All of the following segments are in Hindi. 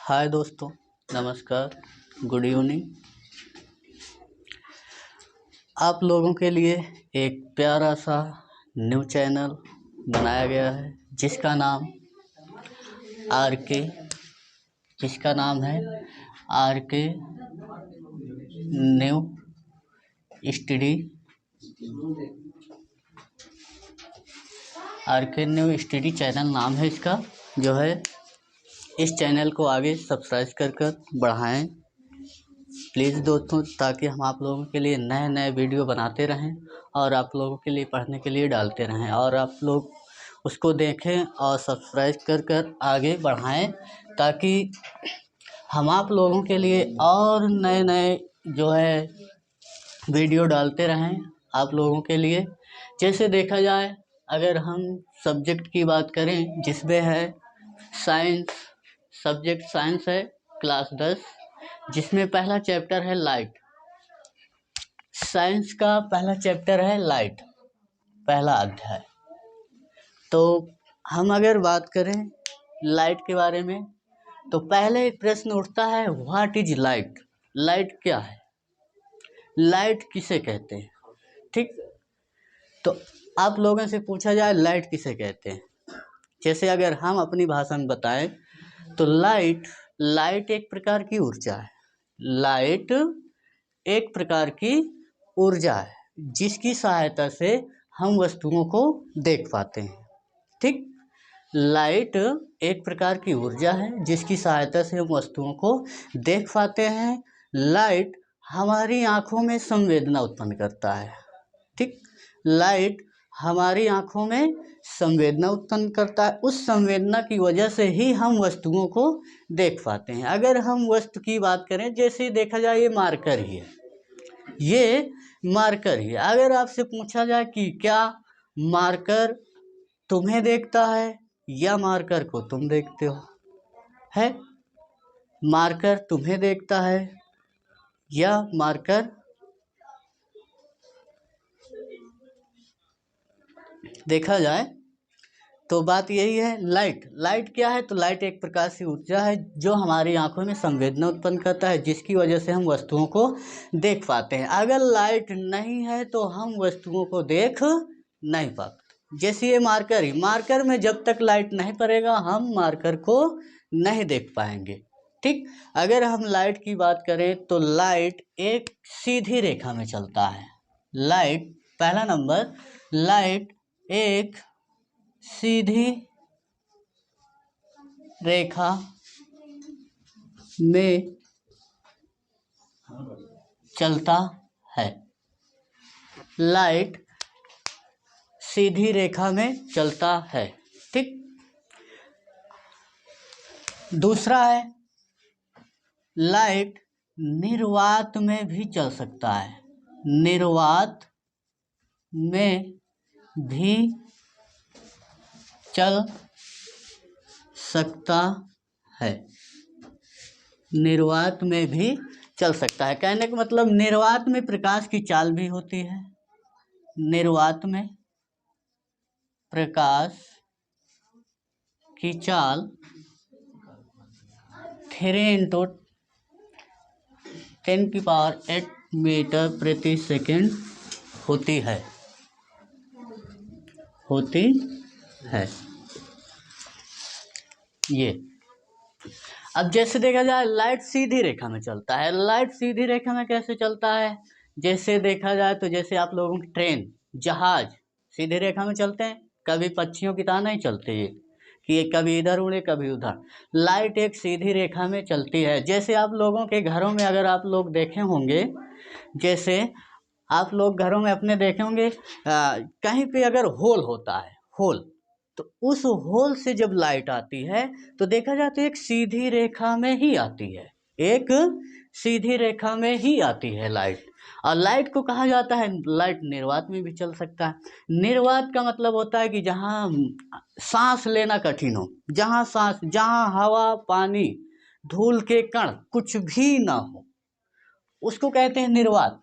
हाय दोस्तों, नमस्कार, गुड इवनिंग। आप लोगों के लिए एक प्यारा सा न्यू चैनल बनाया गया है जिसका नाम है आर के न्यू स्टडी। चैनल नाम है इसका, जो है इस चैनल को आगे सब्सक्राइब कर बढ़ाएं प्लीज़ दोस्तों, ताकि हम आप लोगों के लिए नए नए वीडियो बनाते रहें और आप लोगों के लिए पढ़ने के लिए डालते रहें और आप लोग उसको देखें और सब्सक्राइब कर आगे बढ़ाएं, ताकि हम आप लोगों के लिए और नए नए जो है वीडियो डालते रहें आप लोगों के लिए। जैसे देखा जाए, अगर हम सब्जेक्ट की बात करें जिसमें है सब्जेक्ट साइंस है क्लास 10, जिसमें पहला चैप्टर है लाइट। साइंस का पहला चैप्टर है लाइट, पहला अध्याय। तो हम अगर बात करें लाइट के बारे में, तो पहले एक प्रश्न उठता है, व्हाट इज लाइट? लाइट क्या है? लाइट किसे कहते हैं? ठीक, तो आप लोगों से पूछा जाए लाइट किसे कहते हैं। जैसे अगर हम अपनी भाषा में बताएं तो लाइट एक प्रकार की ऊर्जा है। लाइट एक प्रकार की ऊर्जा है जिसकी सहायता से हम वस्तुओं को देख पाते हैं। ठीक, लाइट एक प्रकार की ऊर्जा है जिसकी सहायता से हम वस्तुओं को देख पाते हैं। लाइट हमारी आँखों में संवेदना उत्पन्न करता है। ठीक, लाइट हमारी आँखों में संवेदना उत्पन्न करता है। उस संवेदना की वजह से ही हम वस्तुओं को देख पाते हैं। अगर हम वस्तु की बात करें, जैसे देखा जाए ये मार्कर ही है, अगर आपसे पूछा जाए कि क्या मार्कर तुम्हें देखता है या मार्कर को तुम देखते हो, है मार्कर तुम्हें देखता है या मार्कर देखा जाए, तो बात यही है। लाइट क्या है? तो लाइट एक प्रकार की ऊर्जा है जो हमारी आंखों में संवेदना उत्पन्न करता है, जिसकी वजह से हम वस्तुओं को देख पाते हैं। अगर लाइट नहीं है तो हम वस्तुओं को देख नहीं पाते। जैसे ये मार्कर में जब तक लाइट नहीं पड़ेगा हम मार्कर को नहीं देख पाएंगे। ठीक, अगर हम लाइट की बात करें तो लाइट एक सीधी रेखा में चलता है। पहला नंबर, लाइट एक सीधी रेखा में चलता है। लाइट सीधी रेखा में चलता है। ठीक, दूसरा है, लाइट निर्वात में भी चल सकता है। निर्वात में भी चल सकता है। निर्वात में भी चल सकता है, कहने का मतलब निर्वात में प्रकाश की चाल भी होती है। निर्वात में प्रकाश की चाल 3 × 10⁸ मीटर प्रति सेकंड होती है। ये अब जैसे देखा जाए, लाइट सीधी रेखा में चलता है। लाइट सीधी रेखा में कैसे चलता है? जैसे देखा जाए तो जैसे आप लोगों की ट्रेन, जहाज सीधी रेखा में चलते हैं, कभी पक्षियों की तरह नहीं चलते ये कि ये कभी इधर उड़े कभी उधर। लाइट एक सीधी रेखा में चलती है। जैसे आप लोगों के घरों में अगर आप लोग देखे होंगे, जैसे आप लोग घरों में अपने देखे होंगे, कहीं पे अगर होल होता है, तो उस होल से जब लाइट आती है तो देखा जाए तो एक सीधी रेखा में ही आती है। एक सीधी रेखा में ही आती है लाइट। और लाइट को कहा जाता है, लाइट निर्वात में भी चल सकता है। निर्वात का मतलब होता है कि जहाँ सांस लेना कठिन हो, जहाँ हवा, पानी, धूल के कण कुछ भी ना हो, उसको कहते हैं निर्वात।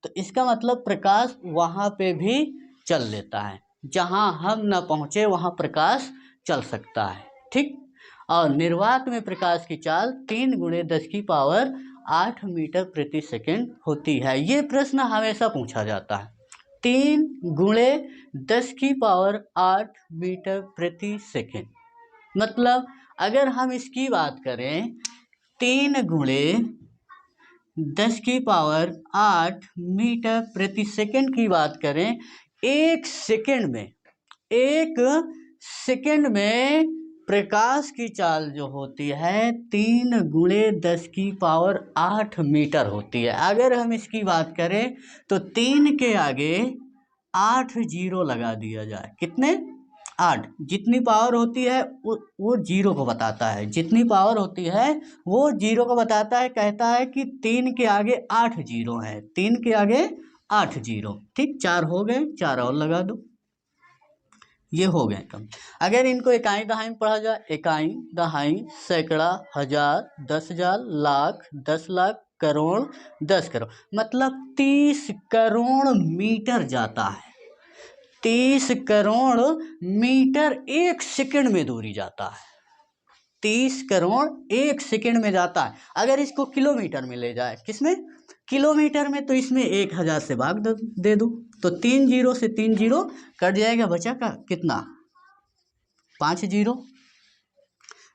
तो इसका मतलब प्रकाश वहाँ पे भी चल लेता है, जहाँ हम न पहुँचे वहाँ प्रकाश चल सकता है। ठीक, और निर्वात में प्रकाश की चाल 3 × 10⁸ मीटर प्रति सेकंड होती है। ये प्रश्न हमेशा पूछा जाता है, 3 × 10⁸ मीटर प्रति सेकंड। मतलब अगर हम इसकी बात करें 3 × 10⁸ मीटर प्रति सेकंड की बात करें, एक सेकंड में प्रकाश की चाल जो होती है 3 × 10⁸ मीटर होती है। अगर हम इसकी बात करें तो 3 के आगे 8 जीरो लगा दिया जाए, कितने 8, जितनी पावर होती है वो जीरो को बताता है, जितनी पावर होती है वो जीरो को बताता है। कहता है कि 3 के आगे 8 जीरो हैं, 3 के आगे 8 जीरो, ठीक, 4 हो गए, 4 और लगा दो, ये हो गए कम। अगर इनको इकाई दहाई में पढ़ा जाए, इकाई दहाई सैकड़ा हजार 10,000 लाख 10 लाख करोड़ 10 करोड़, मतलब 30 करोड़ मीटर जाता है। 30 करोड़ मीटर एक सेकंड में दूरी जाता है, 30 करोड़ एक सेकंड में जाता है। अगर इसको किलोमीटर में ले जाए, किसमें, किलोमीटर में, तो इसमें 1000 से भाग दे दूँ तो 3 जीरो से 3 जीरो कट जाएगा, बचा का कितना 5 जीरो,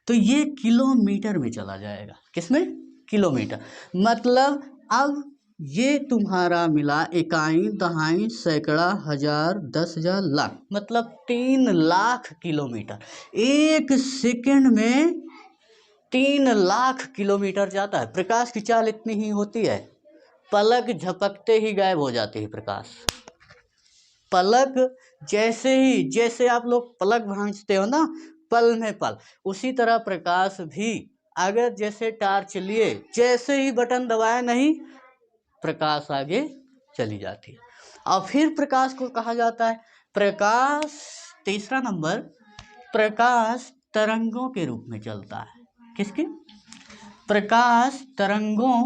तो ये किलोमीटर में चला जाएगा, किसमें, किलोमीटर। मतलब अब ये तुम्हारा मिला इकाई दहाई सैकड़ा हजार 10,000 लाख, मतलब 3 लाख किलोमीटर। एक सेकंड में 3 लाख किलोमीटर जाता है। प्रकाश की चाल इतनी ही होती है, पलक झपकते ही गायब हो जाती है प्रकाश। पलक जैसे आप लोग पलक भांजते हो ना, पल में पल, उसी तरह प्रकाश भी अगर जैसे टार्च लिए, जैसे ही बटन दबाया नहीं, प्रकाश आगे चली जाती है। और फिर प्रकाश को कहा जाता है प्रकाश, तीसरा नंबर, प्रकाश तरंगों के रूप में चलता है। किसके, प्रकाश तरंगों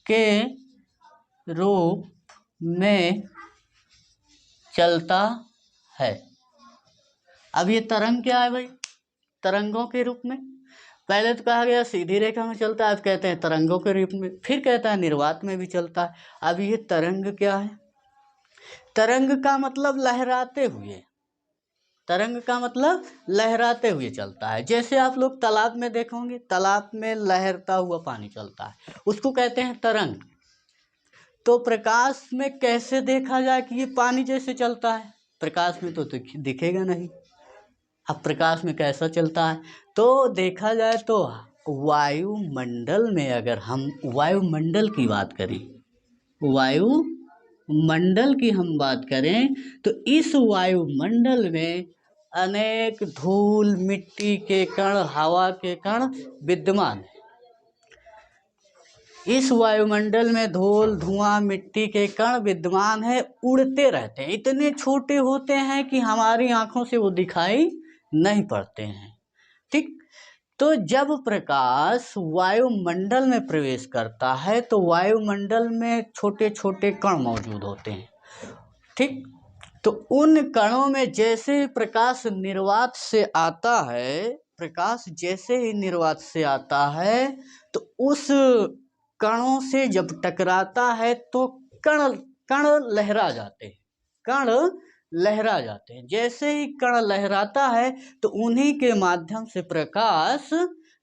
के रूप में चलता है। अब ये तरंग क्या है भाई, तरंगों के रूप में, पहले तो कहा गया सीधी रेखा में चलता है, अब कहते हैं तरंगों के रूप में, फिर कहता है निर्वात में भी चलता है। अब ये तरंग क्या है, तरंग का मतलब लहराते हुए, तरंग का मतलब लहराते हुए चलता है। जैसे आप लोग तालाब में देखोगे, तालाब में लहरता हुआ पानी चलता है, उसको कहते हैं तरंग। तो प्रकाश में कैसे देखा जाए कि ये पानी जैसे चलता है, प्रकाश में तो दिखेगा नहीं। अब प्रकाश में कैसा चलता है, तो देखा जाए तो वायुमंडल में, अगर हम वायुमंडल की बात करें, वायुमंडल की हम बात करें, तो इस वायुमंडल में अनेक धूल मिट्टी के कण, हवा के कण विद्यमान है। इस वायुमंडल में धूल धुआं मिट्टी के कण विद्यमान है, उड़ते रहते हैं, इतने छोटे होते हैं कि हमारी आंखों से वो दिखाई नहीं पड़ते हैं, ठीक। तो जब प्रकाश वायुमंडल में प्रवेश करता है तो वायुमंडल में छोटे छोटे कण मौजूद होते हैं, ठीक। तो उन कणों में जैसे ही प्रकाश निर्वात से आता है, प्रकाश जैसे ही निर्वात से आता है, तो उस कणों से जब टकराता है तो कण लहरा जाते हैं, कण लहरा जाते हैं। जैसे ही कण लहराता है तो उन्हीं के माध्यम से प्रकाश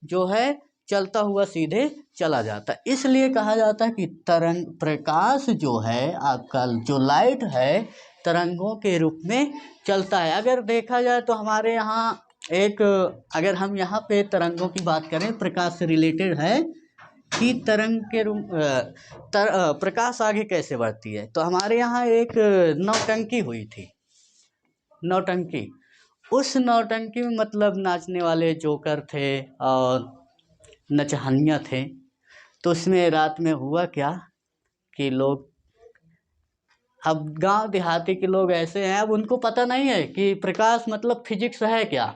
जो है चलता हुआ सीधे चला जाता है। इसलिए कहा जाता है कि तरंग, प्रकाश जो है आपका, जो लाइट है, तरंगों के रूप में चलता है। अगर देखा जाए तो हमारे यहाँ एक, अगर हम यहाँ पे तरंगों की बात करें, प्रकाश से रिलेटेड है कि तरंग के रूप प्रकाश आगे कैसे बढ़ती है, तो हमारे यहाँ एक नौटंकी हुई थी, नौटंकी। उस नौटंकी में मतलब नाचने वाले जोकर थे और नचहनिया थे। तो उसमें रात में हुआ क्या कि लोग, अब गांव देहाती के लोग ऐसे हैं, अब उनको पता नहीं है कि प्रकाश मतलब फिजिक्स है क्या,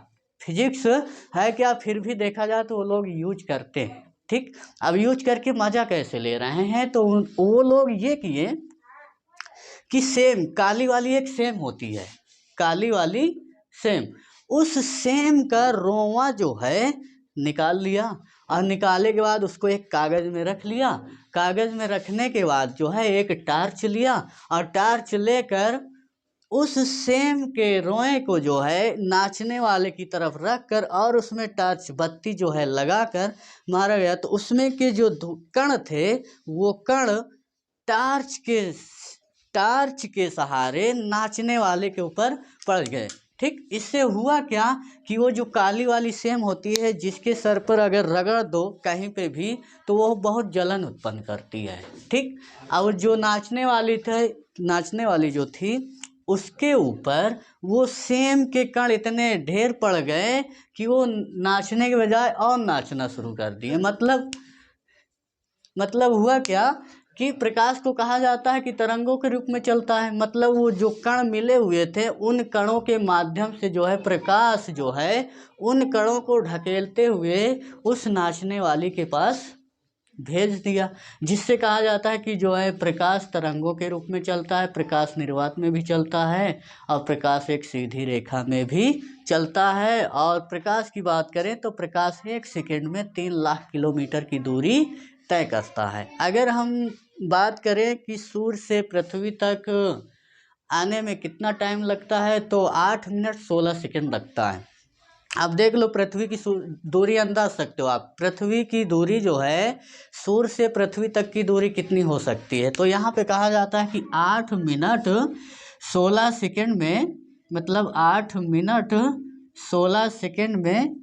फिजिक्स है क्या, फिर भी देखा जाए तो वो लोग यूज करते हैं, ठीक। अब यूज करके मजा कैसे ले रहे हैं, तो वो लोग ये किए कि सेम, काली वाली एक सेम होती है, काली वाली सेम, उस सेम का रोंवा जो है निकाल लिया, और निकाले के बाद उसको एक कागज़ में रख लिया। कागज़ में रखने के बाद जो है एक टार्च लिया, और टार्च लेकर उस सेम के रोए को जो है नाचने वाले की तरफ रख कर और उसमें टार्च बत्ती जो है लगाकर मारा गया। तो उसमें के जो कण थे वो कण टार्च के सहारे नाचने वाले के ऊपर पड़ गए। ठीक, इससे हुआ क्या कि वो जो काली वाली सेम होती है जिसके सर पर अगर रगड़ दो कहीं पे भी तो वो बहुत जलन उत्पन्न करती है। ठीक, और जो नाचने वाली जो थी उसके ऊपर वो सेम के कण इतने ढेर पड़ गए कि वो नाचने के बजाय और नाचना शुरू कर दिए। मतलब हुआ क्या कि प्रकाश को कहा जाता है कि तरंगों के रूप में चलता है। मतलब वो जो कण मिले हुए थे उन कणों के माध्यम से जो है प्रकाश जो है उन कणों को ढकेलते हुए उस नाचने वाली के पास भेज दिया, जिससे कहा जाता है कि जो है प्रकाश तरंगों के रूप में चलता है, प्रकाश निर्वात में भी चलता है, और प्रकाश एक सीधी रेखा में भी चलता है। और प्रकाश की बात करें तो प्रकाश 1 सेकंड में 3 लाख किलोमीटर की दूरी तय करता है। अगर हम बात करें कि सूर्य से पृथ्वी तक आने में कितना टाइम लगता है तो 8 मिनट 16 सेकंड लगता है। अब देख लो पृथ्वी की दूरी अंदाज सकते हो आप, पृथ्वी की दूरी जो है सूर्य से पृथ्वी तक की दूरी कितनी हो सकती है। तो यहाँ पे कहा जाता है कि 8 मिनट 16 सेकंड में, मतलब 8 मिनट 16 सेकंड में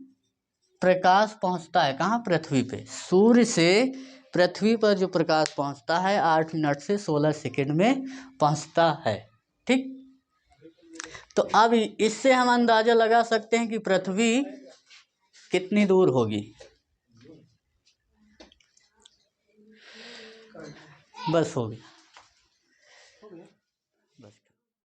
प्रकाश पहुँचता है कहाँ, पृथ्वी पे। सूर्य से पृथ्वी पर जो प्रकाश पहुँचता है 8 मिनट से 16 सेकंड में पहुँचता है। ठीक, तो अब इससे हम अंदाज़ा लगा सकते हैं कि पृथ्वी कितनी दूर होगी। बस हो गया।